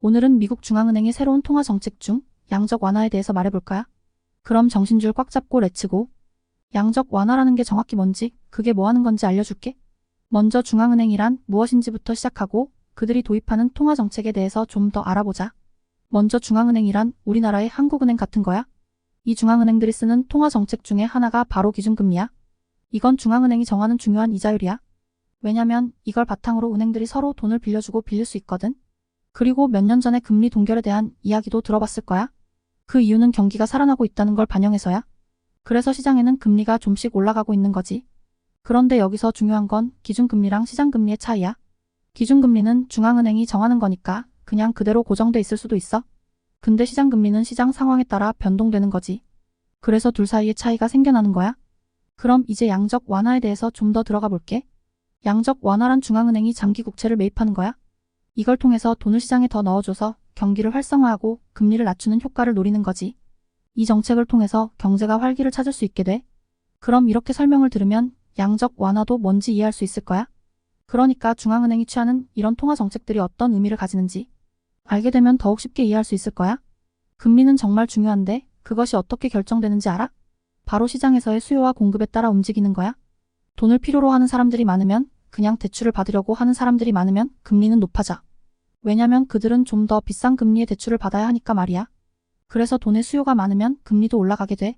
오늘은 미국 중앙은행의 새로운 통화 정책 중 양적 완화에 대해서 말해볼까요? 그럼 정신줄 꽉 잡고 렛츠고! 양적 완화라는 게 정확히 뭔지, 그게 뭐 하는 건지 알려줄게. 먼저 중앙은행이란 무엇인지부터 시작하고 그들이 도입하는 통화 정책에 대해서 좀 더 알아보자. 먼저 중앙은행이란 우리나라의 한국은행 같은 거야. 이 중앙은행들이 쓰는 통화 정책 중에 하나가 바로 기준금리야. 이건 중앙은행이 정하는 중요한 이자율이야. 왜냐면 이걸 바탕으로 은행들이 서로 돈을 빌려주고 빌릴 수 있거든. 그리고 몇 년 전에 금리 동결에 대한 이야기도 들어봤을 거야. 그 이유는 경기가 살아나고 있다는 걸 반영해서야. 그래서 시장에는 금리가 좀씩 올라가고 있는 거지. 그런데 여기서 중요한 건 기준금리랑 시장금리의 차이야. 기준금리는 중앙은행이 정하는 거니까 그냥 그대로 고정돼 있을 수도 있어. 근데 시장금리는 시장 상황에 따라 변동되는 거지. 그래서 둘 사이의 차이가 생겨나는 거야. 그럼 이제 양적 완화에 대해서 좀 더 들어가 볼게. 양적 완화란 중앙은행이 장기 국채를 매입하는 거야. 이걸 통해서 돈을 시장에 더 넣어줘서 경기를 활성화하고 금리를 낮추는 효과를 노리는 거지. 이 정책을 통해서 경제가 활기를 찾을 수 있게 돼. 그럼 이렇게 설명을 들으면 양적 완화도 뭔지 이해할 수 있을 거야. 그러니까 중앙은행이 취하는 이런 통화 정책들이 어떤 의미를 가지는지 알게 되면 더욱 쉽게 이해할 수 있을 거야. 금리는 정말 중요한데 그것이 어떻게 결정되는지 알아? 바로 시장에서의 수요와 공급에 따라 움직이는 거야. 돈을 필요로 하는 사람들이 많으면, 그냥 대출을 받으려고 하는 사람들이 많으면 금리는 높아져. 왜냐면 그들은 좀 더 비싼 금리의 대출을 받아야 하니까 말이야. 그래서 돈의 수요가 많으면 금리도 올라가게 돼.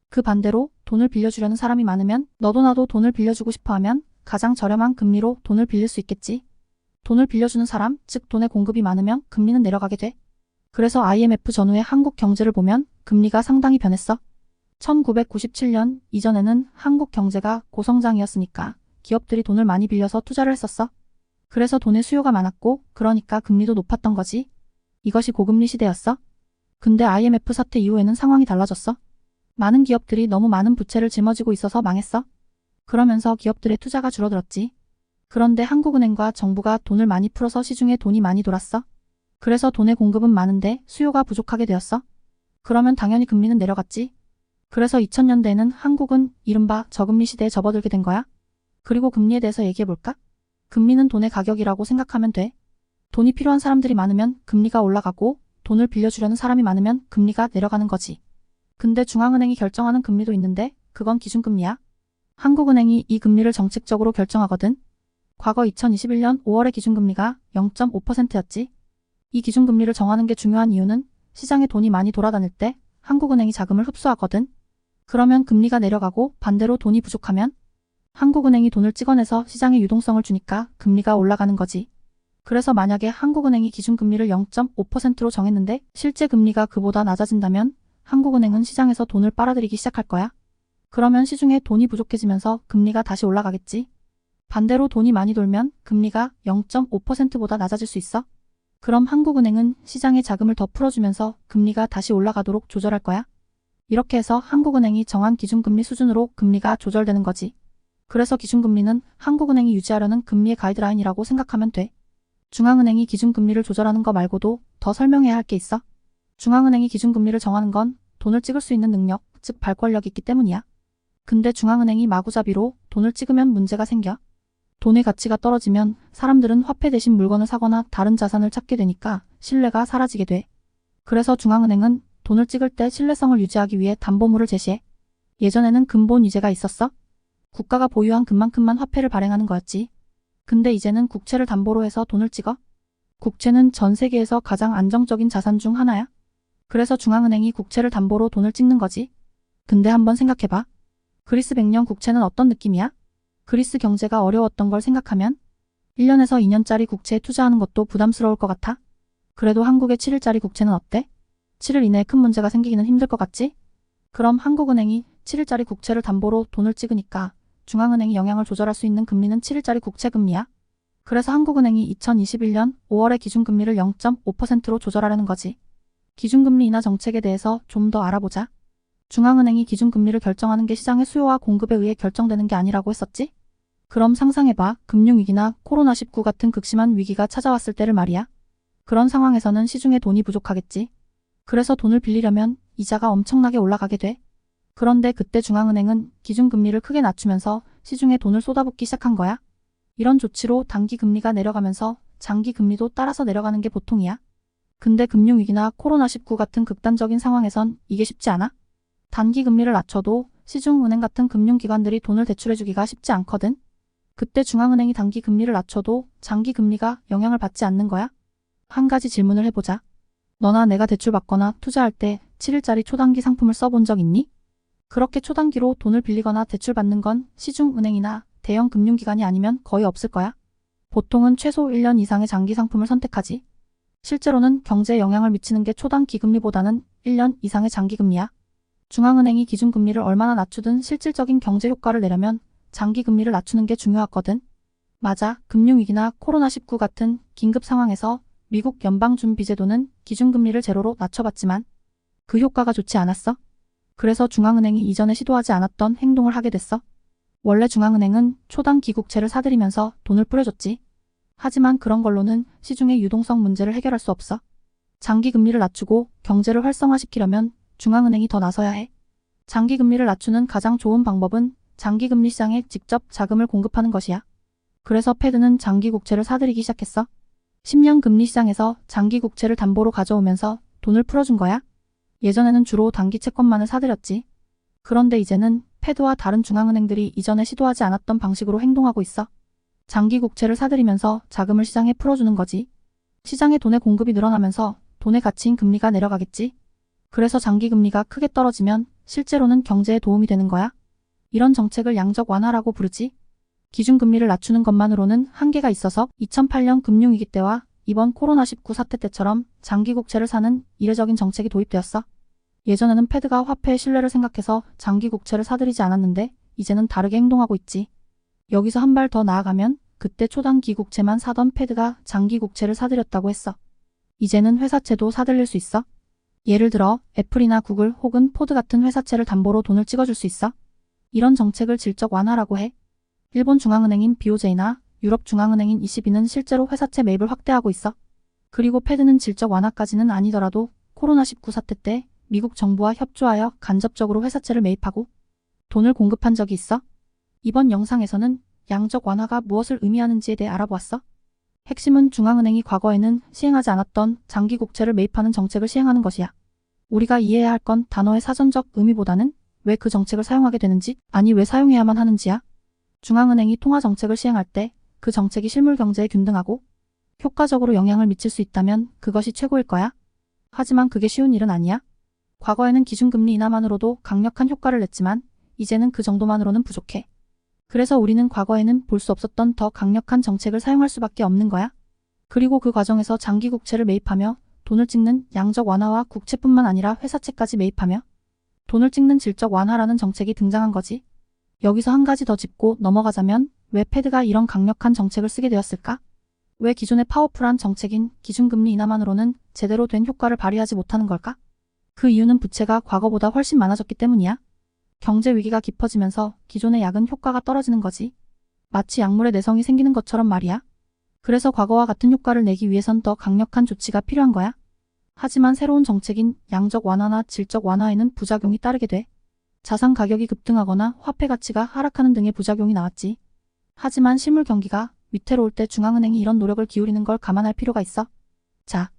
그 반대로 돈을 빌려주려는 사람이 많으면 너도 나도 돈을 빌려주고 싶어 하면 가장 저렴한 금리로 돈을 빌릴 수 있겠지. 돈을 빌려주는 사람, 즉 돈의 공급이 많으면 금리는 내려가게 돼. 그래서 IMF 전후의 한국 경제를 보면 금리가 상당히 변했어. 1997년 이전에는 한국 경제가 고성장이었으니까 기업들이 돈을 많이 빌려서 투자를 했었어. 그래서 돈의 수요가 많았고 그러니까 금리도 높았던 거지. 이것이 고금리 시대였어. 근데 IMF 사태 이후에는 상황이 달라졌어. 많은 기업들이 너무 많은 부채를 짊어지고 있어서 망했어. 그러면서 기업들의 투자가 줄어들었지. 그런데 한국은행과 정부가 돈을 많이 풀어서 시중에 돈이 많이 돌았어. 그래서 돈의 공급은 많은데 수요가 부족하게 되었어. 그러면 당연히 금리는 내려갔지. 그래서 2000년대에는 한국은 이른바 저금리 시대에 접어들게 된 거야. 그리고 금리에 대해서 얘기해볼까? 금리는 돈의 가격이라고 생각하면 돼. 돈이 필요한 사람들이 많으면 금리가 올라가고 돈을 빌려주려는 사람이 많으면 금리가 내려가는 거지. 근데 중앙은행이 결정하는 금리도 있는데 그건 기준금리야. 한국은행이 이 금리를 정책적으로 결정하거든. 과거 2021년 5월의 기준금리가 0.5%였지. 이 기준금리를 정하는 게 중요한 이유는 시장에 돈이 많이 돌아다닐 때 한국은행이 자금을 흡수하거든. 그러면 금리가 내려가고 반대로 돈이 부족하면 한국은행이 돈을 찍어내서 시장에 유동성을 주니까 금리가 올라가는 거지. 그래서 만약에 한국은행이 기준금리를 0.5%로 정했는데 실제 금리가 그보다 낮아진다면 한국은행은 시장에서 돈을 빨아들이기 시작할 거야. 그러면 시중에 돈이 부족해지면서 금리가 다시 올라가겠지. 반대로 돈이 많이 돌면 금리가 0.5%보다 낮아질 수 있어. 그럼 한국은행은 시장에 자금을 더 풀어주면서 금리가 다시 올라가도록 조절할 거야. 이렇게 해서 한국은행이 정한 기준금리 수준으로 금리가 조절되는 거지. 그래서 기준금리는 한국은행이 유지하려는 금리의 가이드라인이라고 생각하면 돼. 중앙은행이 기준금리를 조절하는 거 말고도 더 설명해야 할 게 있어. 중앙은행이 기준금리를 정하는 건 돈을 찍을 수 있는 능력, 즉 발권력이 있기 때문이야. 근데 중앙은행이 마구잡이로 돈을 찍으면 문제가 생겨. 돈의 가치가 떨어지면 사람들은 화폐 대신 물건을 사거나 다른 자산을 찾게 되니까 신뢰가 사라지게 돼. 그래서 중앙은행은 돈을 찍을 때 신뢰성을 유지하기 위해 담보물을 제시해. 예전에는 근본 위제가 있었어. 국가가 보유한 금만큼만 화폐를 발행하는 거였지. 근데 이제는 국채를 담보로 해서 돈을 찍어. 국채는 전 세계에서 가장 안정적인 자산 중 하나야. 그래서 중앙은행이 국채를 담보로 돈을 찍는 거지. 근데 한번 생각해봐. 그리스 100년 국채는 어떤 느낌이야? 그리스 경제가 어려웠던 걸 생각하면 1년에서 2년짜리 국채에 투자하는 것도 부담스러울 것 같아. 그래도 한국의 7일짜리 국채는 어때? 7일 이내에 큰 문제가 생기기는 힘들 것 같지? 그럼 한국은행이 7일짜리 국채를 담보로 돈을 찍으니까 중앙은행이 영향을 조절할 수 있는 금리는 7일짜리 국채 금리야. 그래서 한국은행이 2021년 5월에 기준금리를 0.5%로 조절하려는 거지. 기준금리 인하 정책에 대해서 좀 더 알아보자. 중앙은행이 기준금리를 결정하는 게 시장의 수요와 공급에 의해 결정되는 게 아니라고 했었지? 그럼 상상해봐. 금융위기나 코로나19 같은 극심한 위기가 찾아왔을 때를 말이야. 그런 상황에서는 시중에 돈이 부족하겠지. 그래서 돈을 빌리려면 이자가 엄청나게 올라가게 돼. 그런데 그때 중앙은행은 기준금리를 크게 낮추면서 시중에 돈을 쏟아붓기 시작한 거야. 이런 조치로 단기 금리가 내려가면서 장기 금리도 따라서 내려가는 게 보통이야. 근데 금융위기나 코로나19 같은 극단적인 상황에선 이게 쉽지 않아? 단기 금리를 낮춰도 시중은행 같은 금융기관들이 돈을 대출해주기가 쉽지 않거든. 그때 중앙은행이 단기 금리를 낮춰도 장기 금리가 영향을 받지 않는 거야? 한 가지 질문을 해보자. 너나 내가 대출받거나 투자할 때 7일짜리 초단기 상품을 써본 적 있니? 그렇게 초단기로 돈을 빌리거나 대출받는 건 시중은행이나 대형 금융기관이 아니면 거의 없을 거야. 보통은 최소 1년 이상의 장기 상품을 선택하지. 실제로는 경제에 영향을 미치는 게 초단기 금리보다는 1년 이상의 장기 금리야. 중앙은행이 기준금리를 얼마나 낮추든 실질적인 경제 효과를 내려면 장기 금리를 낮추는 게 중요하거든. 맞아, 금융위기나 코로나19 같은 긴급 상황에서 미국 연방준비제도는 기준금리를 제로로 낮춰봤지만 그 효과가 좋지 않았어. 그래서 중앙은행이 이전에 시도하지 않았던 행동을 하게 됐어. 원래 중앙은행은 초단기 국채를 사들이면서 돈을 뿌려줬지. 하지만 그런 걸로는 시중의 유동성 문제를 해결할 수 없어. 장기 금리를 낮추고 경제를 활성화시키려면 중앙은행이 더 나서야 해. 장기 금리를 낮추는 가장 좋은 방법은 장기 금리 시장에 직접 자금을 공급하는 것이야. 그래서 패드는 장기 국채를 사들이기 시작했어. 10년 금리 시장에서 장기 국채를 담보로 가져오면서 돈을 풀어준 거야. 예전에는 주로 단기 채권만을 사들였지. 그런데 이제는 패드와 다른 중앙은행들이 이전에 시도하지 않았던 방식으로 행동하고 있어. 장기 국채를 사들이면서 자금을 시장에 풀어주는 거지. 시장에 돈의 공급이 늘어나면서 돈의 가치인 금리가 내려가겠지. 그래서 장기 금리가 크게 떨어지면 실제로는 경제에 도움이 되는 거야. 이런 정책을 양적 완화라고 부르지. 기준금리를 낮추는 것만으로는 한계가 있어서 2008년 금융위기 때와 이번 코로나19 사태 때처럼 장기 국채를 사는 이례적인 정책이 도입되었어. 예전에는 패드가 화폐의 신뢰를 생각해서 장기 국채를 사들이지 않았는데 이제는 다르게 행동하고 있지. 여기서 한 발 더 나아가면 그때 초단기 국채만 사던 패드가 장기 국채를 사들였다고 했어. 이제는 회사채도 사들일 수 있어. 예를 들어 애플이나 구글 혹은 포드 같은 회사채를 담보로 돈을 찍어줄 수 있어. 이런 정책을 질적 완화라고 해. 일본 중앙은행인 BOJ나 유럽 중앙은행인 ECB는 실제로 회사채 매입을 확대하고 있어. 그리고 패드는 질적 완화까지는 아니더라도 코로나19 사태 때 미국 정부와 협조하여 간접적으로 회사채를 매입하고 돈을 공급한 적이 있어. 이번 영상에서는 양적 완화가 무엇을 의미하는지에 대해 알아보았어. 핵심은 중앙은행이 과거에는 시행하지 않았던 장기 국채를 매입하는 정책을 시행하는 것이야. 우리가 이해해야 할 건 단어의 사전적 의미보다는 왜 그 정책을 사용하게 되는지, 아니 왜 사용해야만 하는지야. 중앙은행이 통화정책을 시행할 때 그 정책이 실물 경제에 균등하고 효과적으로 영향을 미칠 수 있다면 그것이 최고일 거야. 하지만 그게 쉬운 일은 아니야. 과거에는 기준금리 인하만으로도 강력한 효과를 냈지만 이제는 그 정도만으로는 부족해. 그래서 우리는 과거에는 볼 수 없었던 더 강력한 정책을 사용할 수밖에 없는 거야. 그리고 그 과정에서 장기 국채를 매입하며 돈을 찍는 양적 완화와 국채뿐만 아니라 회사채까지 매입하며 돈을 찍는 질적 완화라는 정책이 등장한 거지. 여기서 한 가지 더 짚고 넘어가자면 왜 패드가 이런 강력한 정책을 쓰게 되었을까? 왜 기존의 파워풀한 정책인 기준금리 인하만으로는 제대로 된 효과를 발휘하지 못하는 걸까? 그 이유는 부채가 과거보다 훨씬 많아졌기 때문이야. 경제 위기가 깊어지면서 기존의 약은 효과가 떨어지는 거지. 마치 약물에 내성이 생기는 것처럼 말이야. 그래서 과거와 같은 효과를 내기 위해선 더 강력한 조치가 필요한 거야. 하지만 새로운 정책인 양적 완화나 질적 완화에는 부작용이 따르게 돼. 자산 가격이 급등하거나 화폐 가치가 하락하는 등의 부작용이 나왔지. 하지만 실물 경기가 위태로울 때 중앙은행이 이런 노력을 기울이는 걸 감안할 필요가 있어. 자,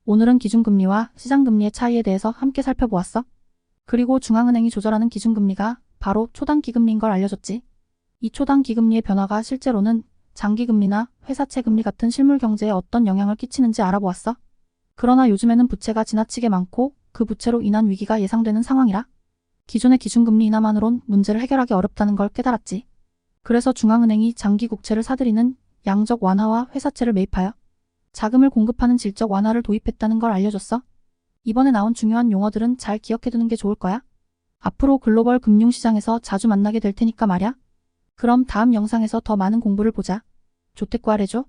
오늘은 기준금리와 시장금리의 차이에 대해서 함께 살펴보았어. 그리고 중앙은행이 조절하는 기준금리가 바로 초단기금리인 걸 알려줬지. 이 초단기금리의 변화가 실제로는 장기금리나 회사채 금리 같은 실물 경제에 어떤 영향을 끼치는지 알아보았어. 그러나 요즘에는 부채가 지나치게 많고 그 부채로 인한 위기가 예상되는 상황이라 기존의 기준금리 인하만으론 문제를 해결하기 어렵다는 걸 깨달았지. 그래서 중앙은행이 장기 국채를 사들이는 양적 완화와 회사채를 매입하여 자금을 공급하는 질적 완화를 도입했다는 걸 알려줬어. 이번에 나온 중요한 용어들은 잘 기억해두는 게 좋을 거야. 앞으로 글로벌 금융시장에서 자주 만나게 될 테니까 말야. 그럼 다음 영상에서 더 많은 공부를 보자. 조태꾸아래죠?